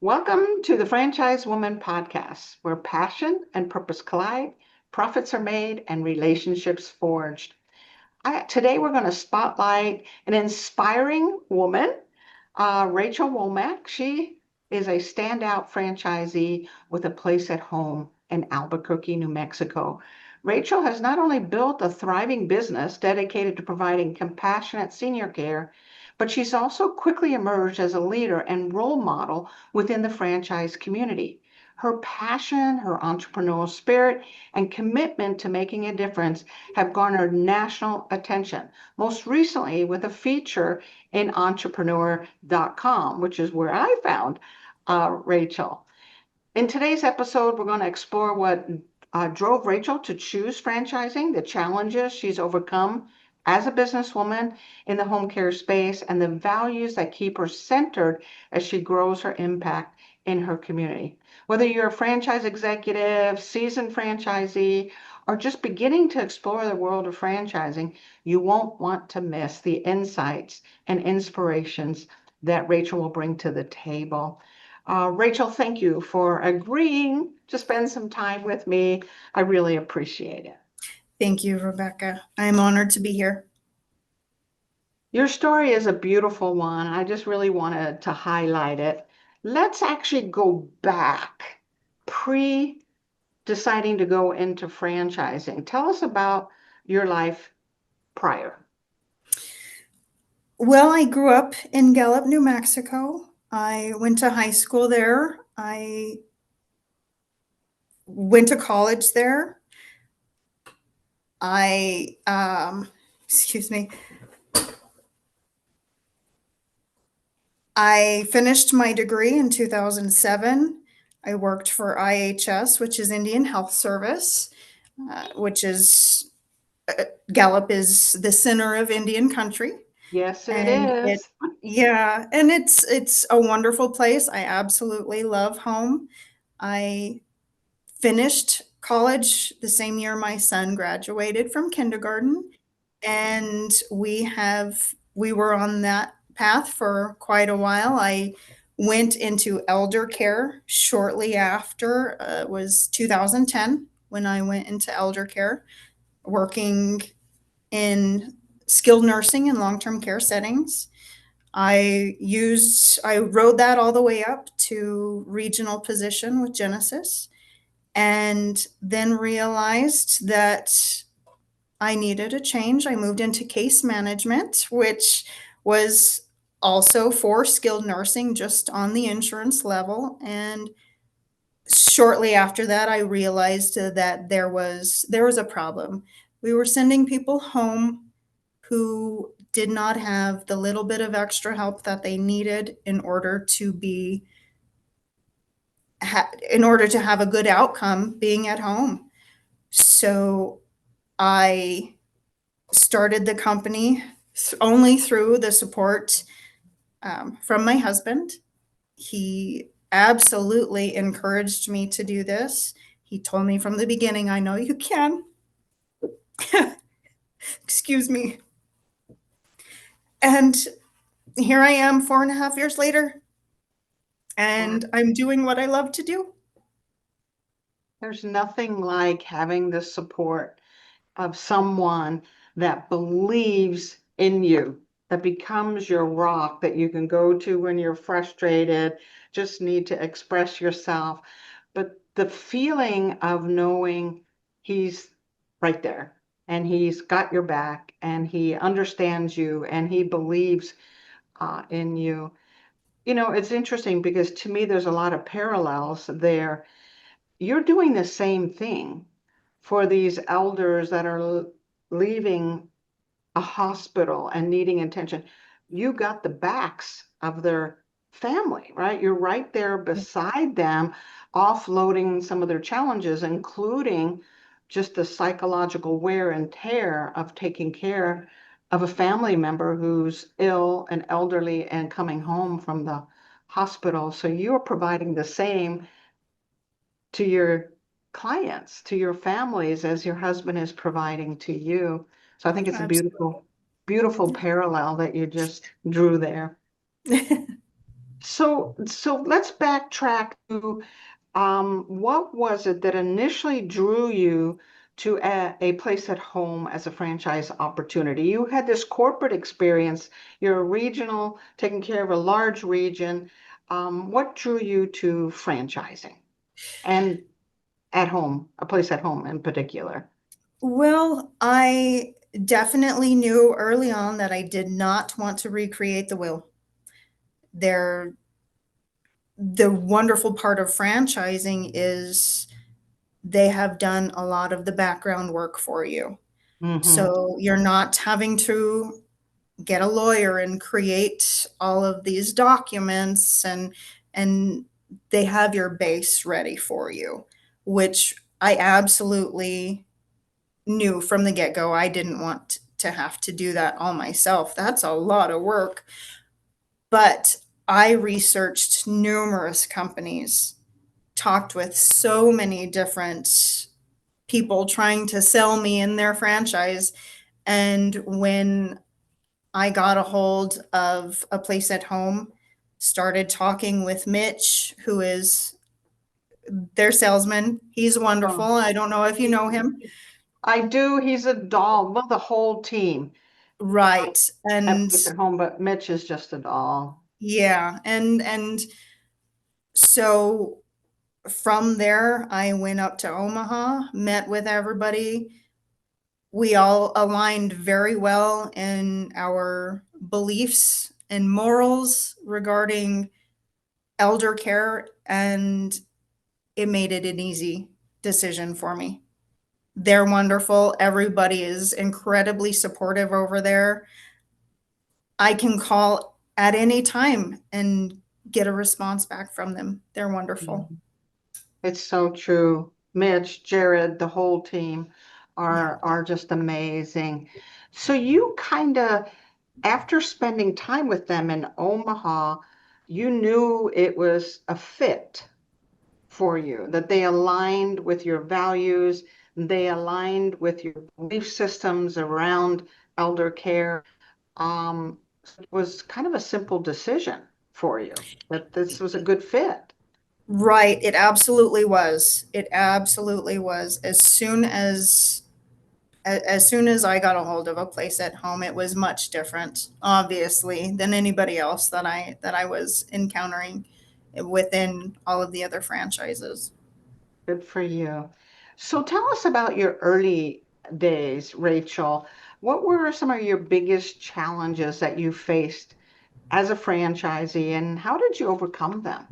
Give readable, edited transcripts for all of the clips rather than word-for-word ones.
Welcome to the Franchise Woman podcast, where passion and purpose collide, profits are made, and relationships forged. Today, we're going to spotlight an inspiring woman, Rachel Wommack. She is a standout franchisee with a place at home in Albuquerque, New Mexico. Rachel has not only built a thriving business dedicated to providing compassionate senior care, but she's also quickly emerged as a leader and role model within the franchise community. Her passion, her entrepreneurial spirit, and commitment to making a difference have garnered national attention, most recently with a feature in entrepreneur.com, which is where I found Rachel. In today's episode, we're going to explore what drove Rachel to choose franchising, the challenges she's overcome as a businesswoman in the home care space, and the values that keep her centered as she grows her impact in her community. Whether you're a franchise executive, seasoned franchisee, or just beginning to explore the world of franchising, you won't want to miss the insights and inspirations that Rachel will bring to the table. Rachel, thank you for agreeing to spend some time with me. I really appreciate it. Thank you, Rebecca. I'm honored to be here. Your story is a beautiful one. I just really wanted to highlight it. Let's actually go back pre deciding to go into franchising. Tell us about your life prior. Well, I grew up in Gallup, New Mexico. I went to high school there. I went to college there. I, excuse me. I finished my degree in 2007. I worked for IHS, which is Indian Health Service, which is Gallup is the center of Indian country. Yes, it And is. it's a wonderful place. I absolutely love home. I finished college the same year my son graduated from kindergarten, and we were on that path for quite a while. I went into elder care shortly after. It was 2010 when I went into elder care, working in skilled nursing and long-term care settings. I rode that all the way up to regional position with Genesis, and then realized that I needed a change. I moved into case management, which was also for skilled nursing, just on the insurance level. And shortly after that, I realized that there was a problem. We were sending people home who did not have the little bit of extra help that they needed in order to have a good outcome being at home. So I started the company only through the support from my husband. He absolutely encouraged me to do this. He told me from the beginning, I know you can. Excuse me. And here I am 4.5 years later, and I'm doing what I love to do. There's nothing like having the support of someone that believes in you, that becomes your rock that you can go to when you're frustrated, just need to express yourself. But the feeling of knowing he's right there and he's got your back and he understands you and he believes in you. You know, it's interesting because to me, there's a lot of parallels there. You're doing the same thing for these elders that are leaving a hospital and needing attention. You got the backs of their family, right? You're right there beside them, offloading some of their challenges, including just the psychological wear and tear of taking care of a family member who's ill and elderly and coming home from the hospital. So you're providing the same to your clients, to your families, as your husband is providing to you. So I think it's a Absolutely. beautiful, beautiful parallel that you just drew there. So let's backtrack to what was it that initially drew you to a place at home as a franchise opportunity? You had this corporate experience, you're a regional, taking care of a large region. What drew you to franchising and at home, a place at home in particular? Well, I definitely knew early on that I did not want to recreate the wheel. There, the wonderful part of franchising is they have done a lot of the background work for you. Hmm. So you're not having to get a lawyer and create all of these documents, and they have your base ready for you, which I absolutely knew from the get-go I didn't want to have to do that all myself. That's a lot of work. But I researched numerous companies, talked with so many different people trying to sell me in their franchise. And when I got a hold of a place at home, started talking with Mitch, who is their salesman. He's wonderful. Oh, I don't know if you know him. I do. He's a doll. Well, the whole team Right. at And place at home, but Mitch is just a doll. yeah, and so from there I went up to Omaha, met with everybody. We all aligned very well in our beliefs and morals regarding elder care, and it made it an easy decision for me. They're wonderful. Everybody is incredibly supportive over there. I can call at any time and get a response back from them. They're wonderful. Mhm. It's so true. Mitch, Jared, the whole team Yeah. are just amazing. So you kind of, after spending time with them in Omaha, you knew it was a fit for you, that they aligned with your values, they aligned with your belief systems around elder care. It was kind of a simple decision for you that this was a good fit. Right. It absolutely was. It absolutely was. As soon as I got a hold of a place at home, it was much different, obviously, than anybody else that I was encountering within all of the other franchises. Good for you. So tell us about your early days, Rachel. What were some of your biggest challenges that you faced as a franchisee, and how did you overcome them?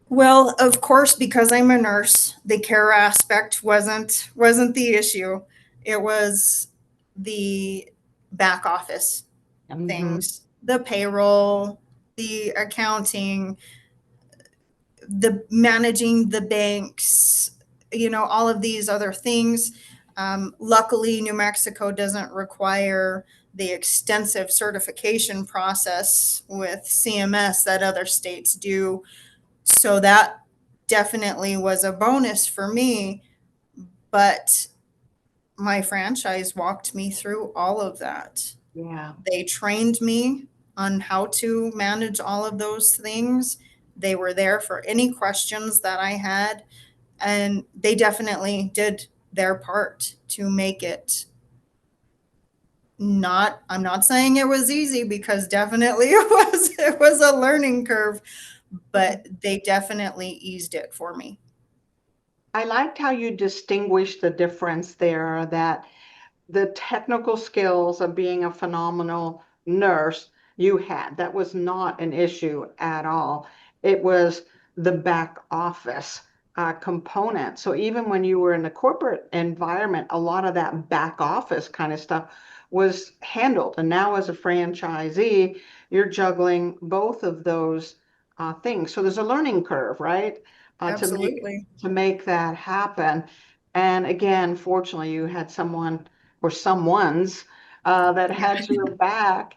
Well, of course, because I'm a nurse, the care aspect wasn't the issue. It was the back office Hmm. things, the payroll, the accounting, the managing the banks, all of these other things. Luckily, New Mexico doesn't require the extensive certification process with CMS that other states do. So that definitely was a bonus for me. But my franchise walked me through all of that. Yeah. They trained me on how to manage all of those things. They were there for any questions that I had, and they definitely did their part to make it not I'm not saying it was easy, because definitely it was a learning curve, but they definitely eased it for me. I liked how you distinguished the difference there, that the technical skills of being a phenomenal nurse you had. That was not an issue at all. It was the back office component. So even when you were in the corporate environment, a lot of that back office kind of stuff was handled. And now as a franchisee, you're juggling both of those things. So there's a learning curve, right? Absolutely. To make that happen. And again, fortunately, you had someone or someone's that Yeah. had your back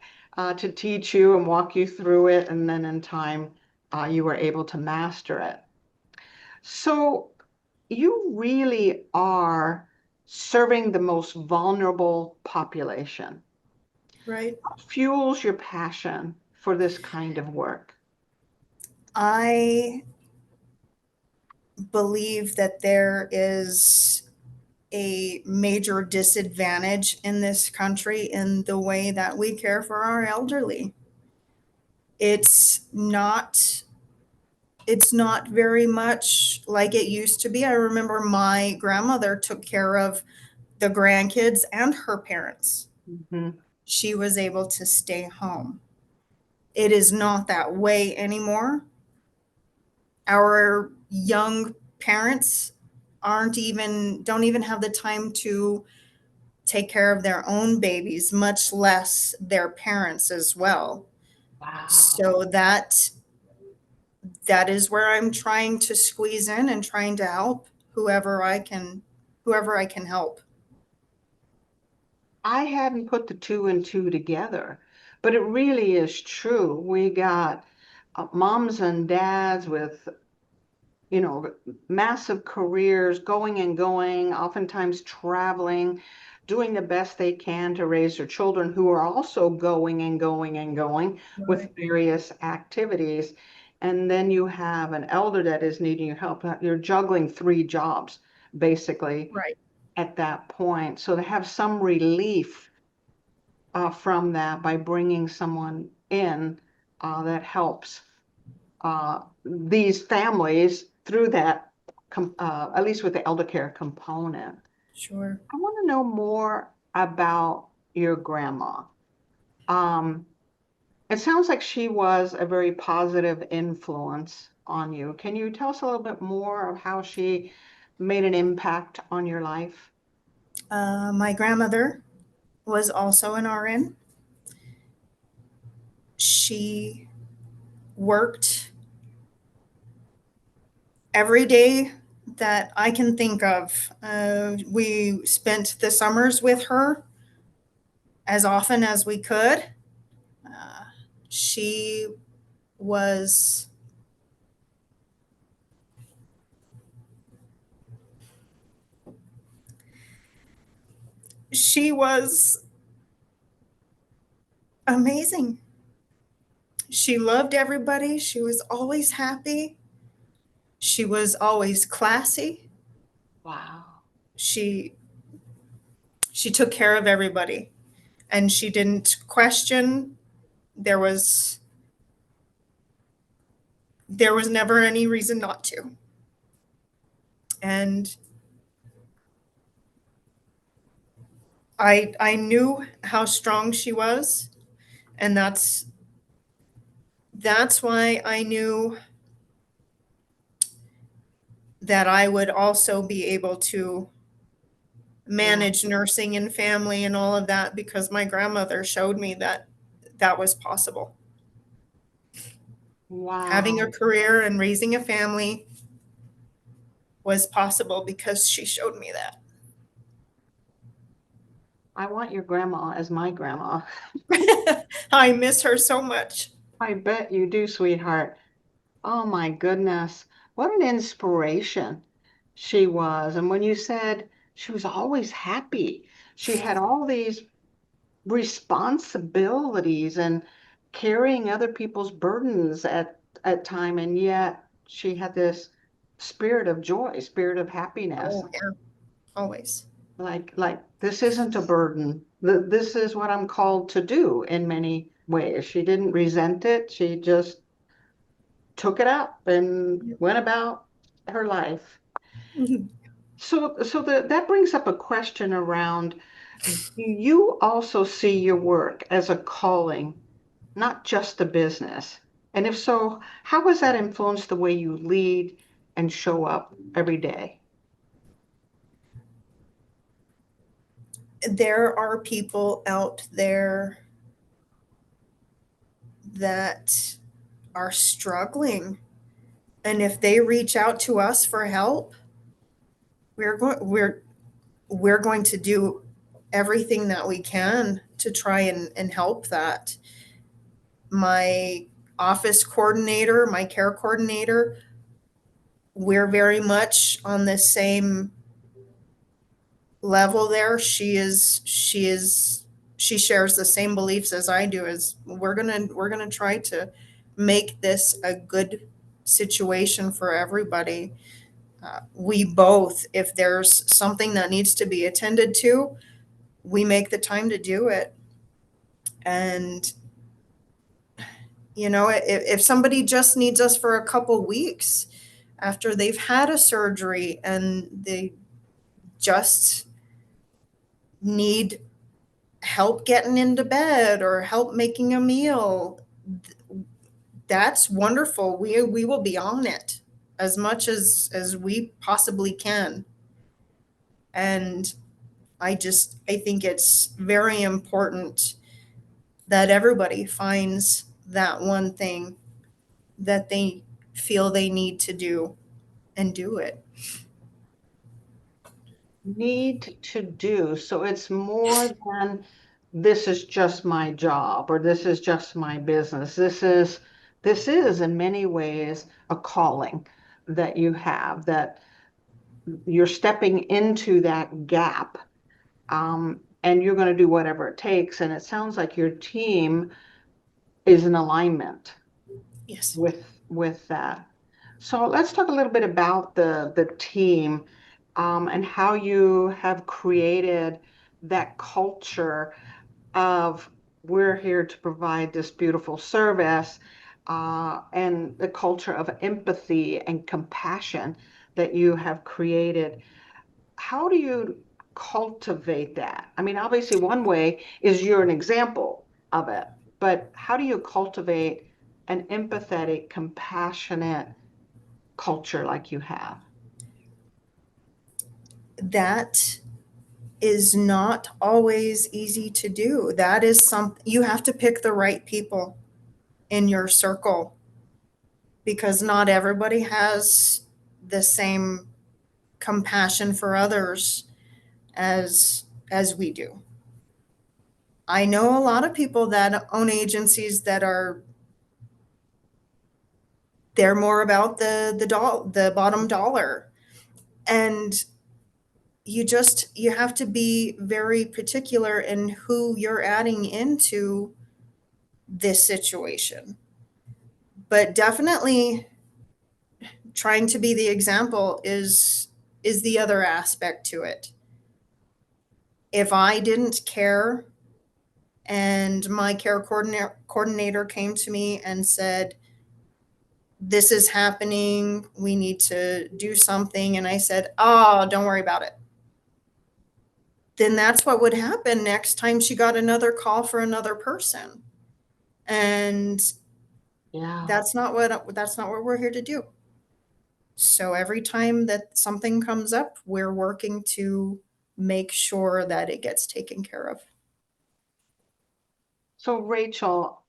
to teach you and walk you through it. And then in time, you were able to master it. So you really are serving the most vulnerable population. Right. What fuels your passion for this kind of work? I believe that there is a major disadvantage in this country in the way that we care for our elderly. It's not it's not very much like it used to be. I remember my grandmother took care of the grandkids and her parents. Mhm. She was able to stay home. It is not that way anymore. Our young parents don't even have the time to take care of their own babies, much less their parents as well. Wow. So that is where I'm trying to squeeze in and trying to help whoever I can help. I hadn't put the two and two together, but it really is true. We got moms and dads with, you know, massive careers, going and going, oftentimes traveling, doing the best they can to raise their children who are also going and going and going with Right. various activities. And then you have an elder that is needing your help. You're juggling three jobs, basically, Right. at that point. So to have some relief from that by bringing someone in that helps these families through that, at least with the elder care component. Sure. I want to know more about your grandma. Um, it sounds like she was a very positive influence on you. Can you tell us a little bit more of how she made an impact on your life? My grandmother was also an RN. She worked every day that I can think of. We spent the summers with her as often as we could. Uh, she was she was amazing. She loved everybody. She was always happy. She was always classy. Wow. She she took care of everybody and she didn't question. There was there was never any reason not to. And I knew how strong she was, and that's why I knew that I would also be able to Yeah. manage nursing and family and all of that because my grandmother showed me that that was possible. Having a Wow. career and raising a family was possible because she showed me I want your grandma as my grandma. that. I miss her so much. I bet you do, sweetheart. Oh my goodness. What an inspiration she was. And when you said she was always happy, she had all these responsibilities and carrying other people's burdens at time, and yet she had this spirit of joy, spirit of happiness. Oh, yeah, always. Like this isn't a burden. This is what I'm called to do in many ways. She didn't resent it. She just took it up and went about her life. That brings up a question around, do you also see your work as a calling, not just a business? And if so, how has that influenced the way you lead and show up every day? There are people out there that are struggling. And if they reach out to us for help, we're going we're going to do everything that we can to try and help that. My office coordinator, my care coordinator, we're very much on the same level there. she shares the same beliefs as I do, is we're gonna try to make this a good situation for everybody. We both, if there's something that needs to be attended to, we make the time to do it. And if somebody just needs us for a couple weeks after they've had a surgery and they just need help getting into bed or help making a meal, that's wonderful. We will be on it as much as we possibly can. And I think it's very important that everybody finds that one thing that they feel they need to do and do it. Need to do. So it's more than this is just my job or this is just my business. This is in many ways a calling that you have, that you're stepping into that gap, and you're going to do whatever it takes. And it sounds like your team is in alignment Yes. with that. So let's talk a little bit about the team, and how you have created that culture of we're here to provide this beautiful service, and the culture of empathy and compassion that you have created. How do you cultivate that? I mean, obviously, one way is you're an example of it, but how do you cultivate an empathetic, compassionate culture like you have? That is not always easy to do. That is some you have to pick the right people in your circle because not everybody has the same compassion for others as we do. I know a lot of people that own agencies that are they're more about the bottom dollar. And you have to be very particular in who you're adding into this situation. But definitely trying to be the example is the other aspect to it. If I didn't care and my care coordinator came to me and said, this is happening, we need to do something, and I said, oh, don't worry about it, then that's what would happen next time she got another call for another person. And Yeah. that's not what we're here to do. So every time that something comes up, we're working to make sure that it gets taken care of. So, Rachel,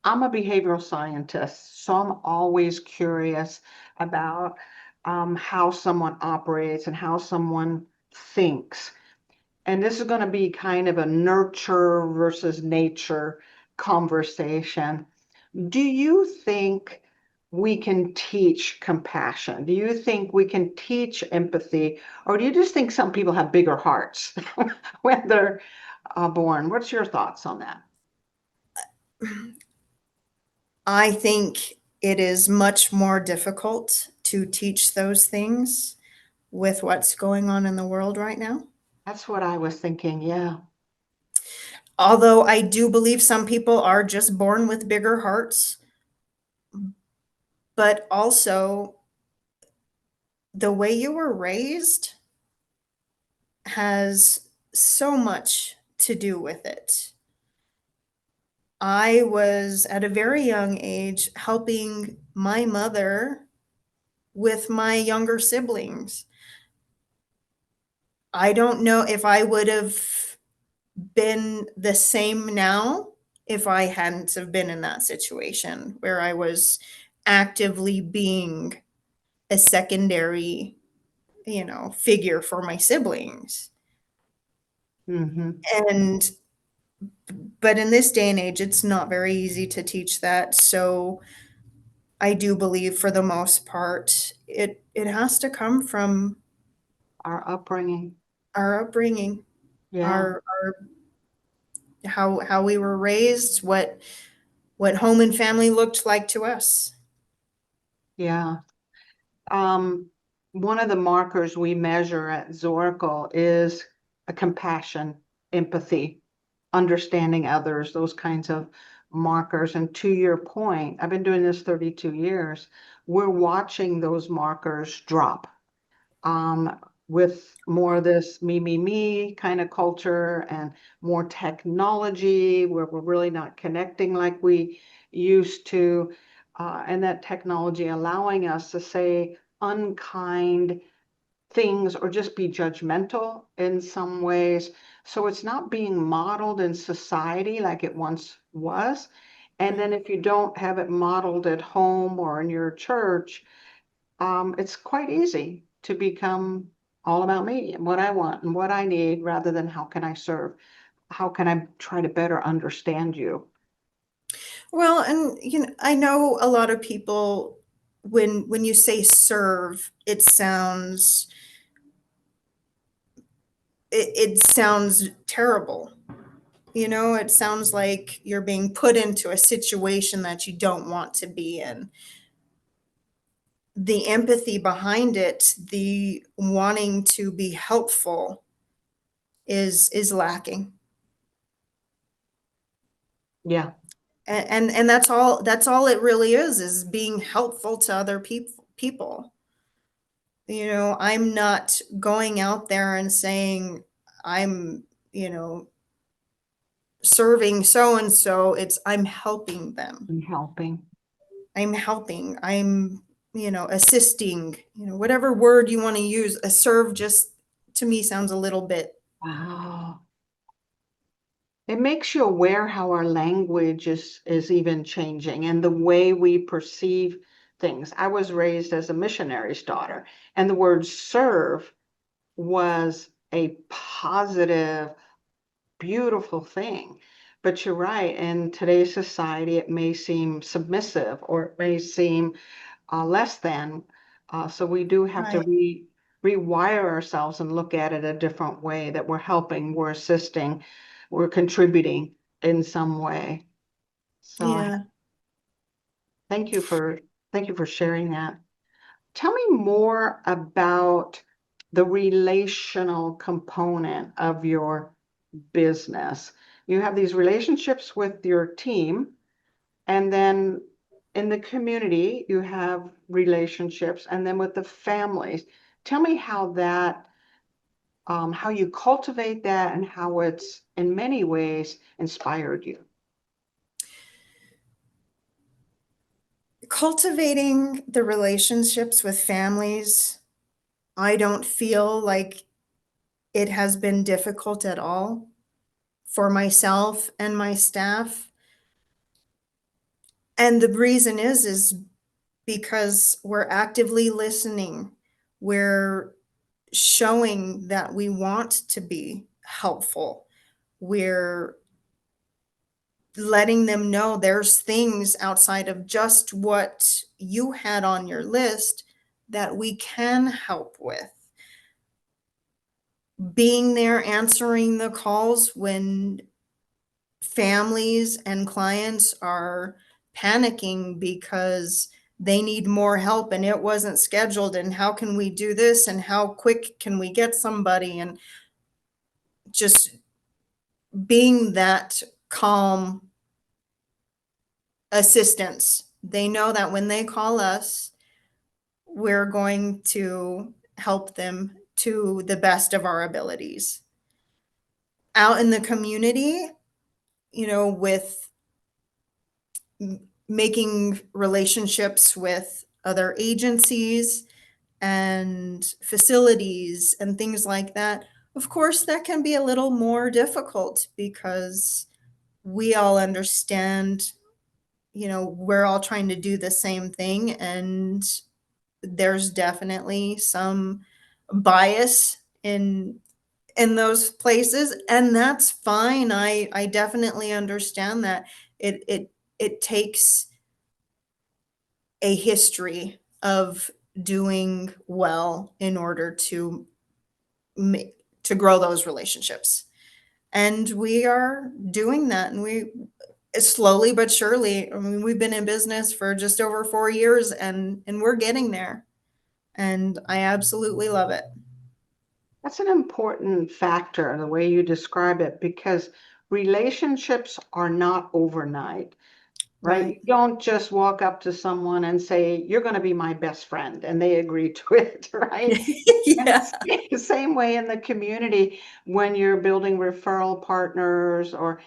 I'm a behavioral scientist, so I'm always curious about, how someone operates and how someone thinks. And this is going to be kind of a nurture versus nature conversation. Do you think we can teach compassion? Do you think we can teach empathy? Or do you just think some people have bigger hearts when they're born? What's your thoughts on that? I think it is much more difficult to teach those things with what's going on in the world right now. That's what I was thinking. Yeah. Although I do believe some people are just born with bigger hearts, but also the way you were raised has so much to do with it. I was at a very young age helping my mother with my younger siblings. I don't know if I would have been the same now if I hadn't have been in that situation where I was actively being a secondary, figure for my siblings. Hmm. And but in this day and age, it's not very easy to teach that. So I do believe for the most part, it has to come from Our upbringing. our upbringing, Yeah. our how we were raised, what home and family looked like to us. Yeah. Um, One of the markers we measure at Zoracle is a compassion, empathy, understanding others, those kinds of markers. And to your point, I've been doing this 32 years. We're watching those markers drop um, with more of this me kind of culture and more technology where we're really not connecting like we used to. And that technology allowing us to say unkind things or just be judgmental in some ways. So it's not being modeled in society like it once was. And then if you don't have it modeled at home or in your church, it's quite easy to become all about me and what I want and what I need rather than how can I serve? How can I try to better understand you? Well, and I know a lot of people, when you say serve, it sounds terrible. It sounds like you're being put into a situation that you don't want to be in. The empathy behind it, the wanting to be helpful is lacking. Yeah, And that's all it really is being helpful to other people. I'm not going out there and saying I'm, you know, serving so and so. I'm helping them. and helping. I'm helping. I'm, assisting, whatever word you want to use. A serve just to me sounds a little bit. Wow. It makes you aware how our language is even changing and the way we perceive things. I was raised as a missionary's daughter, and the word serve was a positive, beautiful thing. But you're right, in today's society, it may seem submissive or it may seem less than. So we do have to Right. rewire ourselves and look at it a different way, that we're helping, we're assisting, we're contributing in some way. So Yeah. thank you for thank you for sharing that. Tell me more about the relational component of your business. You have these relationships with your team, and then in the community, you have relationships, and then with the families. Tell me how you cultivate that and how it's in many ways inspired you. Cultivating the relationships with families, I don't feel like it has been difficult at all for myself and my staff. And the reason is because we're actively listening. We're showing that we want to be helpful. We're letting them know there's things outside of just what you had on your list that we can help with. Being there, answering the calls when families and clients are panicking because they need more help and it wasn't scheduled, and how can we do this and how quick can we get somebody, and just being that calm assistance. They know that when they call us, we're going to help them to the best of our abilities. Out in the community, with making relationships with other agencies and facilities and things like that, of course, that can be a little more difficult because we all understand, we're all trying to do the same thing, and there's definitely some bias in those places, and that's fine. I definitely understand that. It takes a history of doing well in order to to grow those relationships. And we are doing that. And we slowly but surely, I mean, we've been in business for just over 4 years and we're getting there. And I absolutely love it. That's an important factor, the way you describe it, because relationships are not overnight, right? Right. You don't just walk up to someone and say, "You're going to be my best friend," and they agree to it, right? And Yeah. it's the same way in the community when you're building referral partners or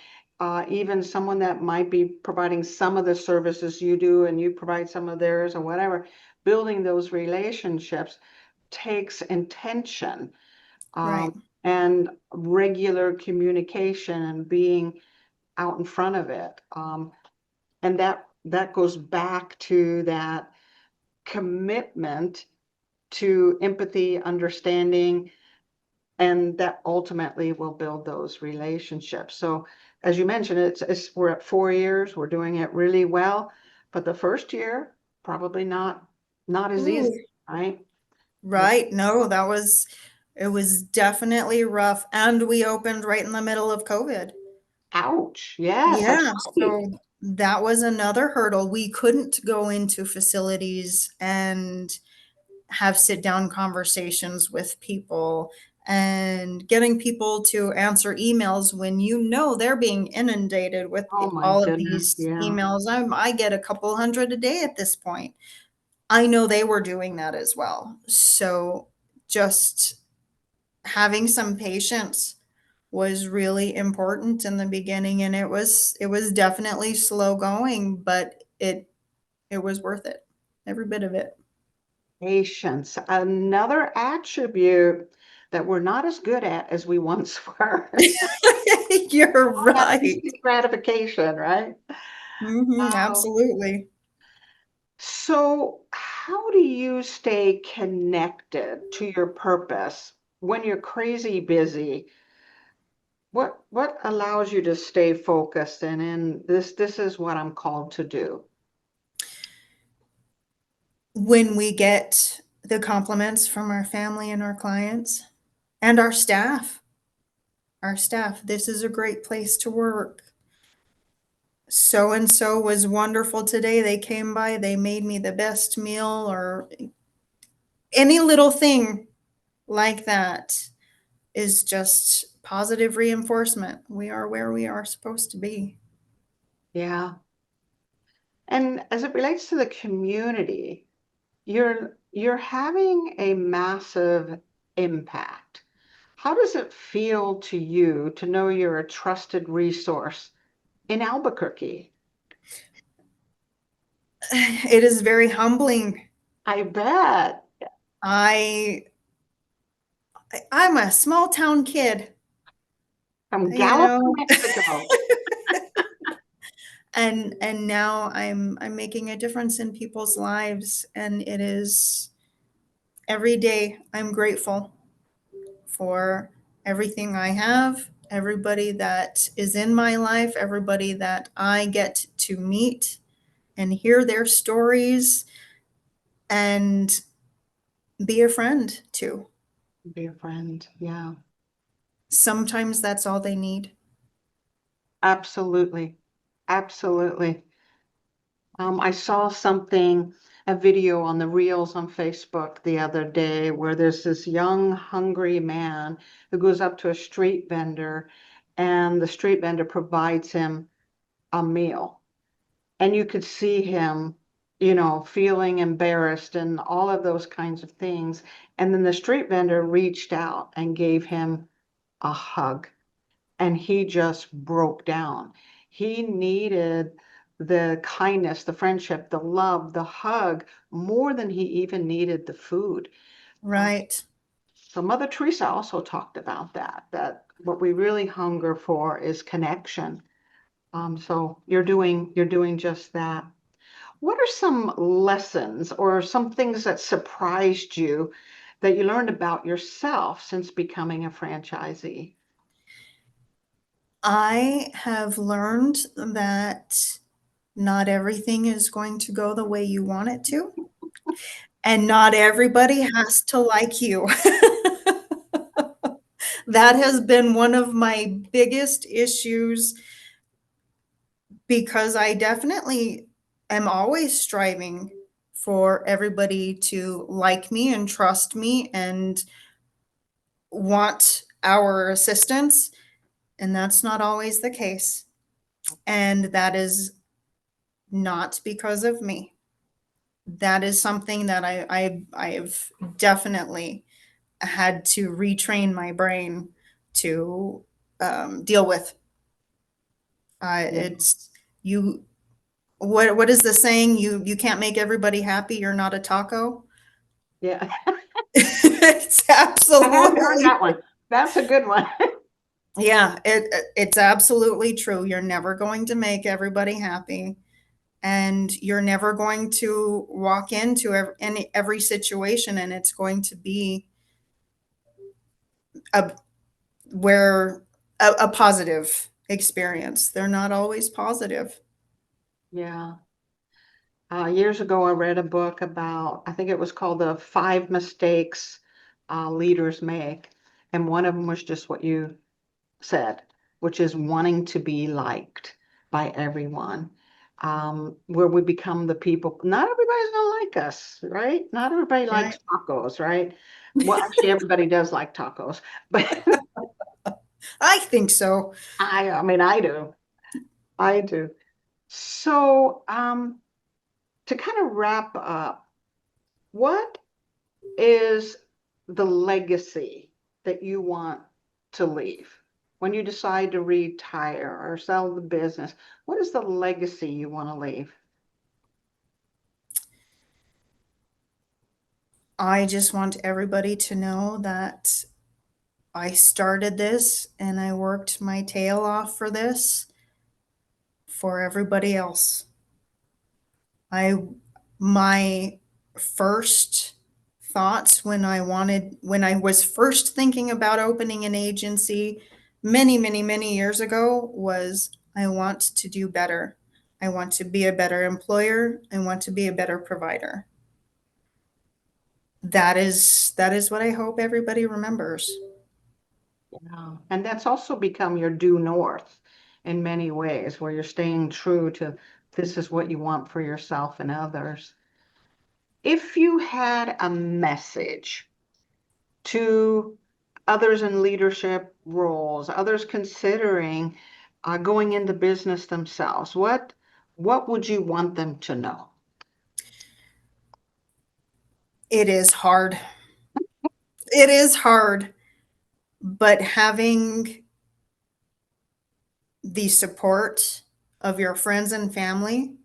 even someone that might be providing some of the services you do and you provide some of theirs or whatever. Building those relationships takes intention, Right. um, and regular communication and being out in front of it. And that goes back to that commitment to empathy, understanding, and that ultimately will build those relationships. So, as you mentioned, we're at 4 years, we're doing it really well, but the first year probably not as Ooh, easy, right? It, right. No, it was definitely rough. And we opened right in the middle of COVID. ouch, yes, that's Yeah. right. So that was another hurdle. We couldn't go into facilities and have sit down conversations with people and getting people to answer emails when you know they're being inundated with Oh my all of goodness, these yeah. emails. I get a couple hundred a day at this point. I know they were doing that as well. So just having some patience was really important in the beginning, and it was definitely slow going, but it was worth it. Every bit of it. Patience, another attribute that we're not as good at as we once were. You're All that right. instant gratification, right? Oh. Absolutely. So, how do you stay connected to your purpose when you're crazy busy? What allows you to stay focused and in this is what I'm called to do? When we get the compliments from our family and our clients and our staff, this is a great place to work. So and so was wonderful today. They came by, they made me the best meal, or any little thing like that is just positive reinforcement. We are where we are supposed to be. Yeah. And as it relates to the community, you're having a massive impact. How does it feel to you to know you're a trusted resource in Albuquerque? It is very humbling. I bet. I I'm a small town kid, From you Gallup, know, New Mexico. and now I'm making a difference in people's lives, and it is every day I'm grateful for everything I have, everybody that is in my life, everybody that I get to meet and hear their stories and be a friend to. Be a friend. Yeah, Sometimes that's all they need. absolutely. Absolutely. I saw something, a video on the Reels on Facebook the other day where there's this young, hungry man who goes up to a street vendor and the street vendor provides him a meal. And you could see him, feeling embarrassed and all of those kinds of things. And then the street vendor reached out and gave him a hug, and he just broke down. He needed the kindness, the friendship, the love, the hug more than he even needed the food. Uh, Right. so Mother Teresa also talked about that what we really hunger for is connection. So you're doing just that. What are some lessons or some things that surprised you that you learned about yourself since becoming a franchisee? I have learned that not everything is going to go the way you want it to, and not everybody has to like you. That has been one of my biggest issues because I definitely am always striving for everybody to like me and trust me and want our assistance. And that's not always the case. And that is not because of me. That is something that I've definitely had to retrain my brain to deal with. Yeah. It's you. What is the saying? You can't make everybody happy. You're not a taco. Yeah. It's I have heard absolutely that one. That's a good one. yeah. It's absolutely true. You're never going to make everybody happy, and you're never going to walk into every situation, and it's going to be a where a positive experience. They're not always positive. Yeah. Years ago, I read a book about, I think it was called The Five Mistakes Leaders Make. And one of them was just what you said, which is wanting to be liked by everyone. Where we become the people, not everybody's gonna like us, right? Not everybody Right. likes tacos, right? Well, actually, everybody does like tacos, but I think so. I mean, I do. I do. So, to kind of wrap up, what is the legacy that you want to leave? When you decide to retire or sell the business, what is the legacy you want to leave? I just want everybody to know that I started this and I worked my tail off for this for everybody else. I my first thoughts when I was first thinking about opening an agency many years ago was I want to do better. I want to be a better employer. I want to be a better provider. That is what I hope everybody remembers. Yeah. And that's also become your due north in many ways, where you're staying true to this is what you want for yourself and others. If you had a message to others in leadership roles, others considering going into business themselves, what would you want them to know? It is hard. It is hard, but having the support of your friends and family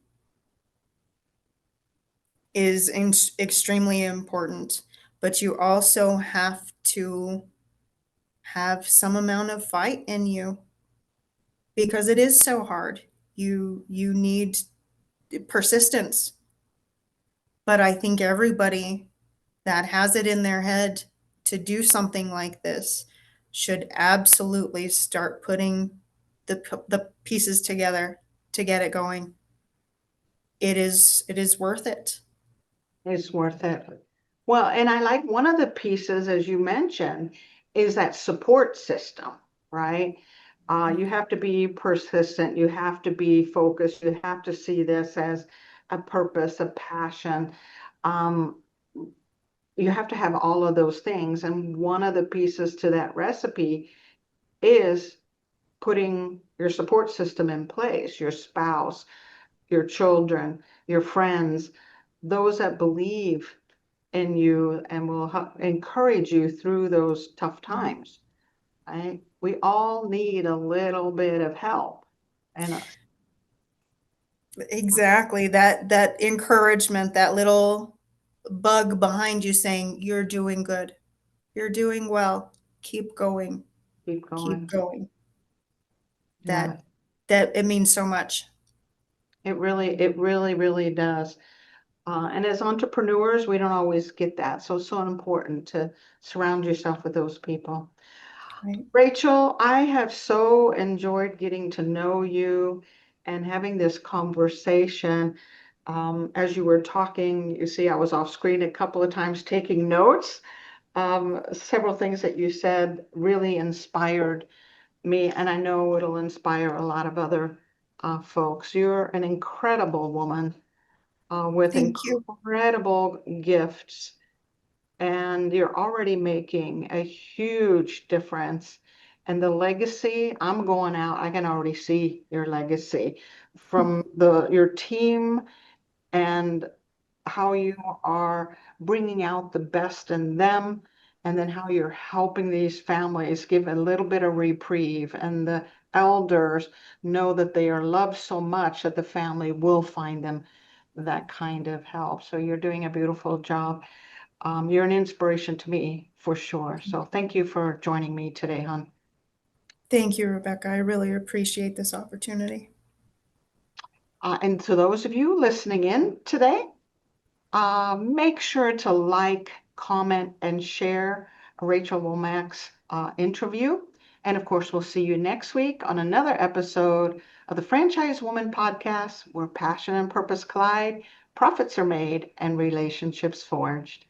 is extremely important. But you also have to have some amount of fight in you because it is so hard. You need persistence. But I think everybody that has it in their head to do something like this should absolutely start putting the pieces together to get it going. It is worth it. It's worth it. Well, and I like one of the pieces, as you mentioned, is that support system, right? You have to be persistent, you have to be focused, you have to see this as a purpose, a passion. Um, you have to have all of those things. And one of the pieces to that recipe is putting your support system in place, your spouse, your children, your friends, those that believe in you and will encourage you through those tough Right. times. Right? We all need a little bit of help. And Exactly. That encouragement, that little bug behind you saying, "You're doing good. You're doing well. Keep going. keep Keep going. going." Yeah, That that it means so much. it really does. And as entrepreneurs, we don't always get that. So it's so important to surround yourself with those people. Right. Rachel, I have so enjoyed getting to know you and having this conversation. As you were talking, you see, I was off screen a couple of times taking notes. Several things that you said really inspired me, and I know it'll inspire a lot of other folks. You're an incredible woman with Thank you. incredible gifts, and you're already making a huge difference. And the legacy, I'm going out, I can already see your legacy from your team and how you are bringing out the best in them, and then how you're helping these families give a little bit of reprieve, and the elders know that they are loved so much that the family will find them that kind of help. So you're doing a beautiful job. You're an inspiration to me for sure. So thank you for joining me today, hon. Thank you, Rebecca. I really appreciate this opportunity. And to those of you listening in today, make sure to like, comment, and share Rachel Wommack's interview. And of course, we'll see you next week on another episode of the Franchise Woman Podcast, where passion and purpose collide, profits are made, and relationships forged.